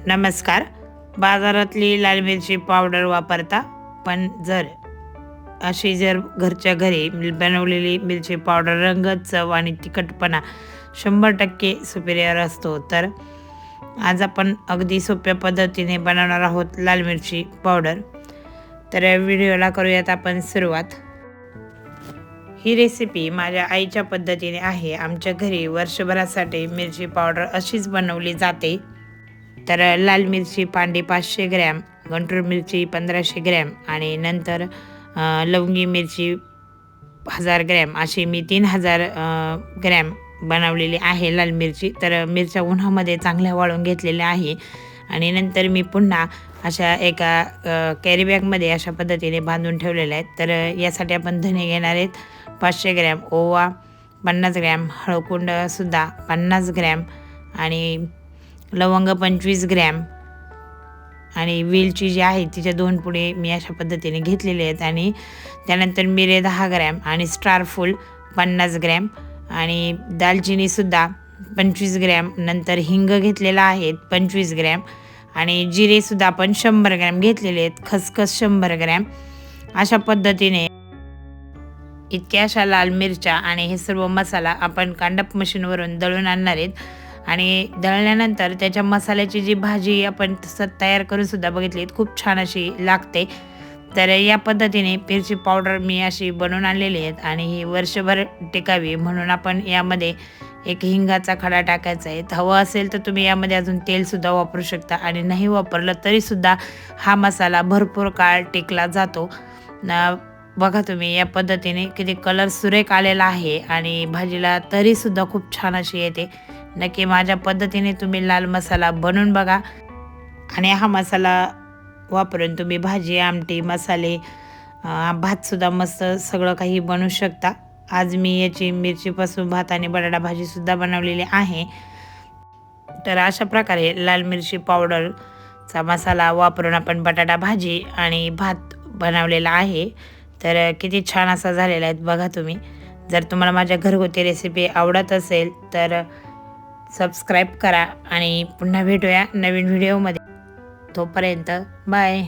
नमस्कार. बाजारातली लाल मिरची पावडर वापरता, पण जर घरच्या घरी बनवलेली मिरची पावडर रंग, चव आणि तिखटपणा 100% सुपेरियर असतो, तर आज आपण अगदी सोप्या पद्धतीने बनवणार आहोत लाल मिरची पावडर. तर या व्हिडिओला करूयात आपण सुरुवात. ही रेसिपी माझ्या आईच्या पद्धतीने आहे. आमच्या घरी वर्षभरासाठी मिरची पावडर अशीच बनवली जाते. तर लाल मिरची पांडी 500 ग्रॅम, गंटूर मिरची 1500 ग्रॅम आणि नंतर लवंगी मिरची 1000 ग्रॅम अशी मी 3000 ग्रॅम बनवलेली आहे लाल मिरची. तर मिरच्या उन्हामध्ये चांगल्या वाळून घेतलेल्या आहे आणि नंतर मी पुन्हा अशा एका कॅरी बॅगमध्ये अशा पद्धतीने बांधून ठेवलेल्या आहेत. तर यासाठी आपण धने घेणार आहेत 500 ग्रॅम, ओवा 50 ग्रॅम, हळकुंडसुद्धा 50 ग्रॅम आणि लवंग 25 ग्रॅम आणि वेलची जी आहे तिच्या 2 पुडे मी अशा पद्धतीने घेतलेले आहेत आणि त्यानंतर मिरे 10 ग्रॅम आणि स्टार फूल 50 ग्रॅम आणि दालचिनीसुद्धा 25 ग्रॅम, नंतर हिंग घेतलेला आहे 25 ग्रॅम आणि जिरेसुद्धा आपण 100 ग्रॅम घेतलेले आहेत, खसखस 100 ग्रॅम. अशा पद्धतीने इतक्या अशा लाल मिरच्या आणि हे सर्व मसाला आपण कांडप मशीनवरून दळून आणणार आहेत आणि दळल्यानंतर त्याच्या मसाल्याची जी भाजी आपण तयार करून सुद्धा बघितली, खूप छान अशी लागते. तर या पद्धतीने मिरची पावडर मी अशी बनवून आणलेली आहेत आणि ही वर्षभर टिकावी म्हणून आपण यामध्ये एक हिंगाचा खडा टाकायचा आहे. हवं असेल तर तुम्ही यामध्ये अजून तेलसुद्धा वापरू शकता आणि नाही वापरलं तरीसुद्धा हा मसाला भरपूर काळ टिकला जातो. बघा तुम्ही या पद्धतीने किती कलर सुरेख आलेला आहे आणि भाजीला तरीसुद्धा खूप छान अशी येते. नक्की माझ्या पद्धतीने तुम्ही लाल मसाला बनवून बघा आणि हा मसाला वापरून तुम्ही भाजी, आमटी, मसाले, भातसुद्धा मस्त सगळं काही बनवू शकता. आज मी याची मिरचीपासून भात आणि बटाटा भाजीसुद्धा बनवलेली आहे. तर अशा प्रकारे लाल मिरची पावडरचा मसाला वापरून आपण बटाटा भाजी आणि भात बनवलेला आहे. तर किती छान असा झालेला आहे बघा तुम्ही. जर तुम्हाला माझ्या घरगुती रेसिपी आवडत असेल तर सबस्क्राईब करा आणि पुन्हा भेटूया नवीन व्हिडिओमध्ये. तोपर्यंत बाय.